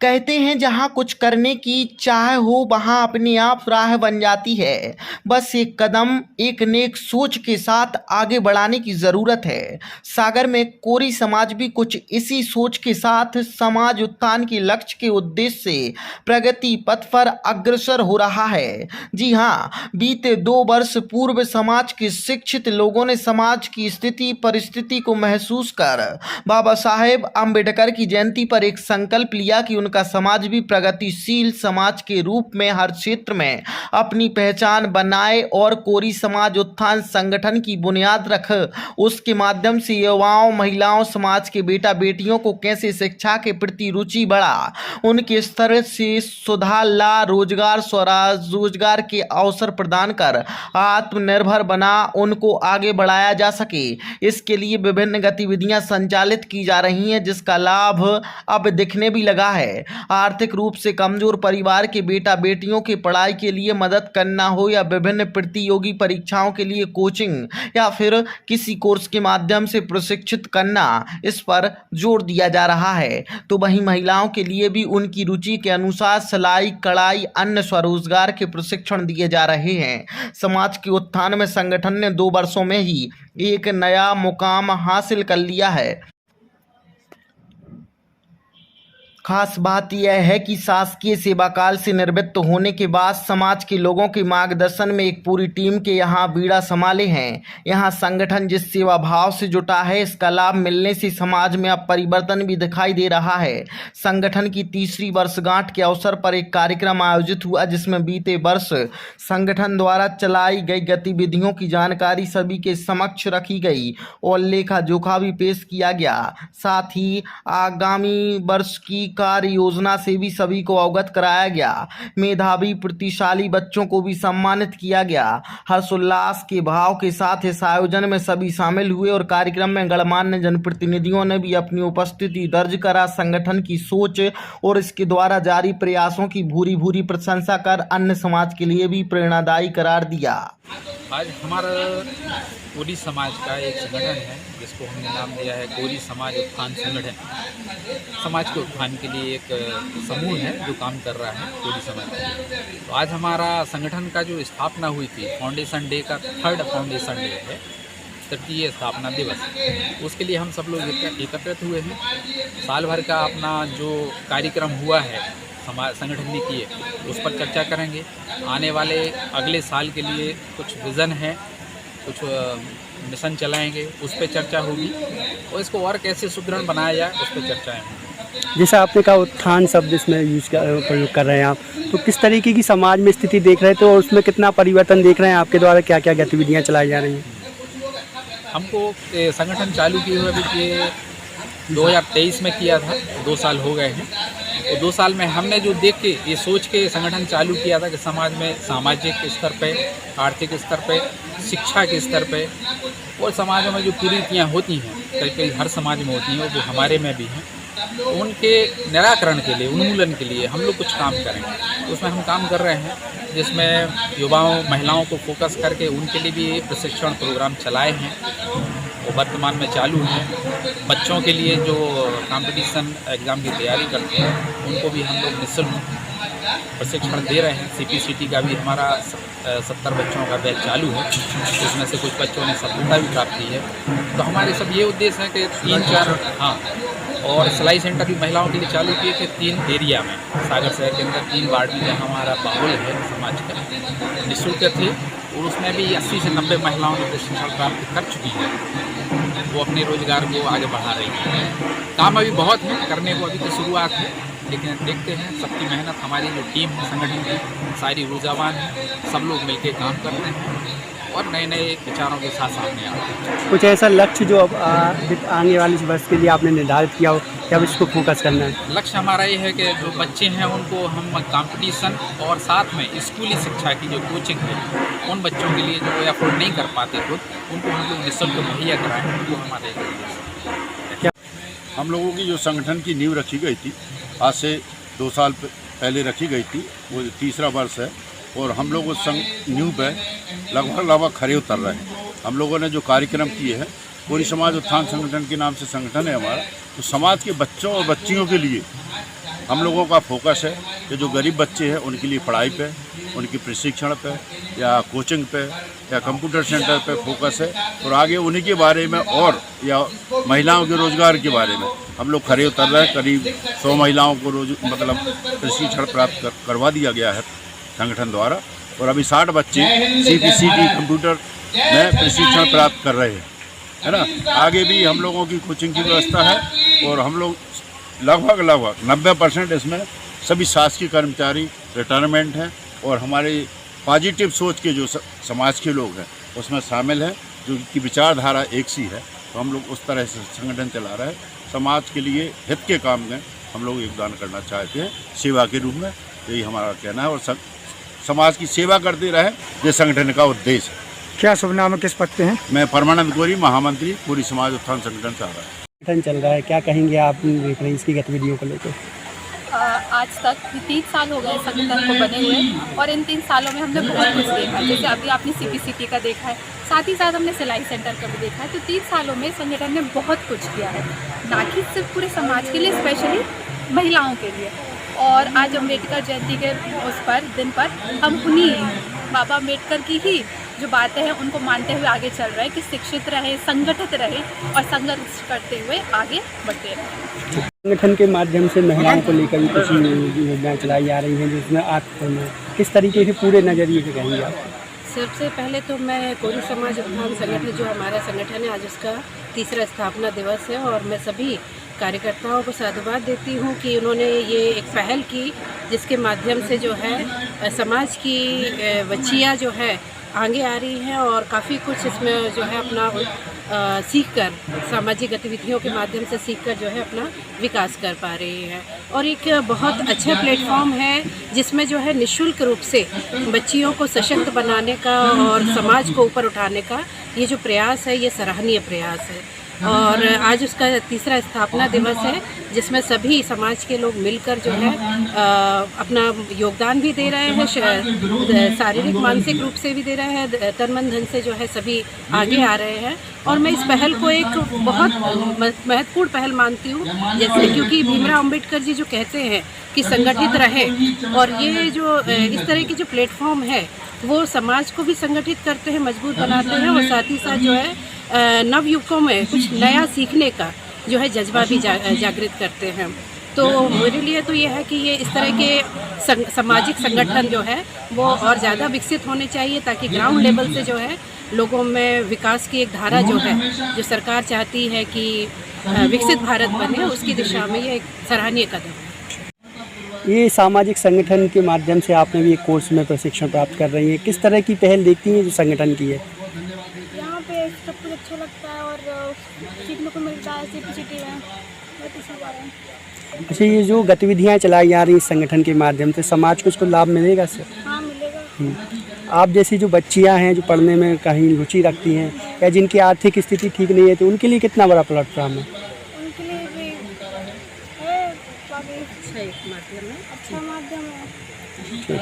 कहते हैं जहाँ कुछ करने की चाह हो वहाँ अपने आप राह बन जाती है। बस एक कदम एक नेक सोच के साथ आगे बढ़ाने की ज़रूरत है। सागर में कोरी समाज भी कुछ इसी सोच के साथ समाज उत्थान के लक्ष्य के उद्देश्य से प्रगति पथ पर अग्रसर हो रहा है। जी हाँ, बीते 2 वर्ष पूर्व समाज के शिक्षित लोगों ने समाज की स्थिति परिस्थिति को महसूस कर बाबा साहेब आम्बेडकर की जयंती पर एक संकल्प लिया कि उनका समाज भी प्रगतिशील समाज के रूप में हर क्षेत्र में अपनी पहचान बनाए और कोरी समाज उत्थान संगठन की बुनियाद रख उसके माध्यम से युवाओं महिलाओं समाज के बेटा बेटियों को कैसे शिक्षा के प्रति रुचि बढ़ा, उनके स्तर से सुधार ला, रोजगार स्वरोजगार के अवसर प्रदान कर आत्मनिर्भर बना, उनको आगे बढ़ाया जा सके। इसके लिए विभिन्न गतिविधियां संचालित की जा रही हैं जिसका लाभ अब दिखने भी लगा है। आर्थिक रूप से कमजोर परिवार के बेटा बेटियों की पढ़ाई के लिए मदद करना हो या विभिन्न प्रतियोगी परीक्षाओं के लिए कोचिंग या फिर किसी कोर्स के माध्यम से प्रशिक्षित करना, इस पर जोर दिया जा रहा है। तो वहीं महिलाओं के लिए भी उनकी रुचि के अनुसार सिलाई कढ़ाई अन्य स्वरोजगार के प्रशिक्षण दिए जा रहे हैं। समाज के उत्थान में संगठन ने 2 वर्षों में ही एक नया मुकाम हासिल कर लिया है। खास बात यह है कि शासकीय सेवाकाल से निवृत्त होने के बाद समाज के लोगों के मार्गदर्शन में एक पूरी टीम के यहाँ बीड़ा संभाले हैं। यहाँ संगठन जिस सेवा भाव से जुटा है इसका लाभ मिलने से समाज में अब परिवर्तन भी दिखाई दे रहा है। संगठन की 3री वर्षगांठ के अवसर पर एक कार्यक्रम आयोजित हुआ जिसमें बीते वर्ष संगठन द्वारा चलाई गई गतिविधियों की जानकारी सभी के समक्ष रखी गई और लेखा जोखा भी पेश किया गया। साथ ही आगामी वर्ष की कार्य योजना से भी सभी को अवगत कराया गया। मेधावी प्रतिशाली बच्चों को भी सम्मानित किया गया। हर्षोल्लास के भाव के साथ इस आयोजन में सभी शामिल हुए और कार्यक्रम में गणमान्य जनप्रतिनिधियों ने भी अपनी उपस्थिति दर्ज करा। संगठन की सोच और इसके द्वारा जारी प्रयासों की भूरी भूरी प्रशंसा कर अन्य समाज के लिए भी प्रेरणादायी करार दिया। आज हमारा कोरी समाज का एक संगठन है जिसको हमने नाम दिया है कोरी समाज उत्थान संगठन। समाज के उत्थान के लिए एक समूह है जो काम कर रहा है कोरी समाज। तो आज हमारा संगठन का जो स्थापना हुई थी, फाउंडेशन डे का 3rd फाउंडेशन डे है, 30वीं स्थापना दिवस, उसके लिए हम सब लोग एकत्रित हुए हैं। साल भर का अपना जो कार्यक्रम हुआ है समाज संगठन ने किए उस पर चर्चा करेंगे। आने वाले अगले साल के लिए कुछ विज़न है, कुछ मिशन चलाएंगे, उस पर चर्चा होगी और इसको और कैसे सुदृढ़ बनाया जाए उस पर चर्चाएँ होंगी। जैसा आपने कहा उत्थान शब्द इसमें प्रयोग कर रहे हैं आप, तो किस तरीके की समाज में स्थिति देख रहे थे और उसमें कितना परिवर्तन देख रहे हैं? आपके द्वारा क्या क्या गतिविधियाँ चलाई जा रही हैं? हमको संगठन चालू किए हुए भी 2023 में किया था, 2 साल हो गए हैं। तो 2 साल में हमने जो देख के ये सोच के संगठन चालू किया था कि समाज में सामाजिक स्तर पे, आर्थिक स्तर पे, शिक्षा के स्तर पे और समाजों में जो कुरीतियाँ होती हैं, कई कई हर समाज में होती हैं और जो हमारे में भी हैं, तो उनके निराकरण के लिए, उन्मूलन के लिए हम लोग कुछ काम करेंगे। तो उसमें हम काम कर रहे हैं जिसमें युवाओं महिलाओं को फोकस करके उनके लिए भी प्रशिक्षण प्रोग्राम चलाए हैं वो वर्तमान में चालू हैं। बच्चों के लिए जो कंपटीशन एग्ज़ाम की तैयारी करते हैं उनको भी हम लोग निःशुल्क प्रशिक्षण दे रहे हैं। CPCT का भी हमारा 70 बच्चों का बैच चालू है, उसमें से कुछ बच्चों ने सफलता भी प्राप्त की है। तो हमारे सब ये उद्देश्य है कि 3-4 और सिलाई सेंटर भी महिलाओं के लिए चालू किए थे 3 एरिया में। सागर शहर के अंदर 3 वार्ड में हमारा माहौल है समाज का, निःशुल्क थे और उसमें भी 80 से 90 महिलाओं ने प्रशिक्षण प्राप्त कर चुकी है। वो अपने रोजगार को आगे बढ़ा रही है। काम अभी बहुत है करने को, अभी तो शुरुआत है, लेकिन देखते हैं सबकी मेहनत, हमारी जो टीम है संगठन की सारी ऊर्जावान है, सब लोग मिलकर काम करते हैं और नए नए विचारों के साथ सामने आते हैं। कुछ ऐसा लक्ष्य जो अब आने वाले वर्ष के लिए आपने निर्धारित किया हो कि अब इसको फोकस करना है? लक्ष्य हमारा ये है कि जो बच्चे हैं उनको हम कंपटीशन और साथ में स्कूली शिक्षा की जो कोचिंग है उन बच्चों के लिए जो अफोर्ड नहीं कर पाते खुद, उनको हम लोग निःशुल्क मुहैया कराएं, वो हमारे क्या हम लोगों की जो संगठन की नींव रखी गई थी आज से 2 साल पहले रखी गई थी, वो 3रा वर्ष है और हम लोग उस नींव पर लगभग खरे उतर रहे हैं। हम लोगों ने जो कार्यक्रम किए हैं, कोरी समाज उत्थान संगठन के नाम से संगठन है हमारा, तो समाज के बच्चों और बच्चियों के लिए हम लोगों का फोकस है कि जो गरीब बच्चे हैं उनके लिए पढ़ाई पे, उनकी प्रशिक्षण पे या कोचिंग पे या कंप्यूटर सेंटर पे फोकस है। और आगे उन्हीं के बारे में और या महिलाओं के रोज़गार के बारे में हम लोग खरे उतर रहे हैं। करीब 100 महिलाओं को प्रशिक्षण प्राप्त करवा दिया गया है संगठन द्वारा, और अभी 60 बच्चे CPCT कंप्यूटर में प्रशिक्षण प्राप्त कर रहे हैं, है ना। आगे भी हम लोगों की कोचिंग की व्यवस्था है और हम लोग लगभग 90% इसमें सभी शासकीय कर्मचारी रिटायरमेंट हैं और हमारे पॉजिटिव सोच के जो समाज के लोग हैं उसमें शामिल हैं, जो की विचारधारा एक सी है। तो हम लोग उस तरह से संगठन चला रहे हैं। समाज के लिए हित के काम में हम लोग योगदान करना चाहते हैं सेवा के रूप में, यही हमारा कहना है। और समाज की सेवा करते रहे, ये संगठन का उद्देश्य है। क्या शुभ नाम है, किस पद पे हैं? मैं परमानंद गौरी, महामंत्री पूरी समाज उत्थान संगठन से आ रहा है। संगठन चल रहा है, क्या कहेंगे आप देख रहे हैं इसकी गतिविधियों को लेकर? आज तक 3 साल हो गए संगठन को बने हुए, और इन 3 सालों में हमने बहुत कुछ देखा है। जैसे अभी आपने CPCT का देखा है, साथ ही साथ हमने सिलाई सेंटर का भी देखा है। तो 3 सालों में संगठन ने बहुत कुछ किया है, ना कि सिर्फ पूरे समाज के लिए, स्पेशली महिलाओं के लिए। और आज अम्बेडकर जयंती के दिन पर हम उन्हीं बाबा अम्बेडकर की ही जो बातें हैं उनको मानते हुए आगे चल रहे हैं कि शिक्षित रहे, संगठित रहे और संघर्ष करते हुए आगे बढ़ते रहे। संगठन के माध्यम से महिलाओं को लेकर भी कुछ योजनाएं चलाई जा रही हैं, जिसमें आप किस तरीके से पूरे नज़रिए से कहेंगे आप? सबसे पहले तो मैं कोरी समाज उत्थान संगठन, जो हमारा संगठन है, आज उसका 3रा स्थापना दिवस है, और मैं सभी कार्यकर्ताओं को साधुवाद देती हूँ कि उन्होंने ये एक पहल की जिसके माध्यम से जो है समाज की बच्चियाँ जो है आगे आ रही हैं और काफ़ी कुछ इसमें जो है अपना सीखकर, सामाजिक गतिविधियों के माध्यम से सीखकर जो है अपना विकास कर पा रही हैं। और एक बहुत अच्छा प्लेटफॉर्म है जिसमें जो है निःशुल्क रूप से बच्चियों को सशक्त बनाने का और समाज को ऊपर उठाने का ये जो प्रयास है, ये सराहनीय प्रयास है। और आज उसका 3रा स्थापना दिवस है, जिसमें सभी समाज के लोग मिलकर जो है अपना योगदान भी दे रहे हैं, शारीरिक मानसिक रूप से भी दे रहे हैं, तन मन धन से जो है सभी आगे आ रहे हैं। और मैं इस पहल को एक बहुत महत्वपूर्ण पहल मानती हूँ, जैसे क्योंकि भीमराव अम्बेडकर जी जो कहते हैं कि संगठित रहे, और ये जो इस तरह की जो प्लेटफॉर्म है वो समाज को भी संगठित करते हैं, मजबूत बनाते हैं, और साथ ही साथ जो है नवयुवकों में कुछ नया सीखने का जो है जज्बा भी जागृत करते हैं। तो मेरे लिए तो ये है कि ये इस तरह के सामाजिक संगठन जो है वो और ज़्यादा विकसित होने चाहिए, ताकि ग्राउंड लेवल से जो है लोगों में विकास की एक धारा जो है, जो सरकार चाहती है कि विकसित भारत बने, उसकी दिशा में ये एक सराहनीय कदम है। ये सामाजिक संगठन के माध्यम से आपने भी एक कोर्स में प्रशिक्षण प्राप्त कर रही हैं, किस तरह की पहल देखती हैं जो संगठन की है? यहाँ पे सब कुछ अच्छा लगता है और सीखने को मिलता है CPCT में, बहुत अच्छा लग रहा है। अच्छा, ये जो गतिविधियाँ चलाई जा रही हैं संगठन के माध्यम से, समाज को उसको लाभ मिलेगा सर? हाँ, मिलेगा। आप जैसी जो बच्चियाँ हैं जो पढ़ने में कहीं रुचि रखती हैं या जिनकी आर्थिक स्थिति ठीक नहीं है, तो उनके लिए कितना बड़ा प्लेटफॉर्म है? उनके लिए भी है, काफ़ी अच्छा माध्यम है।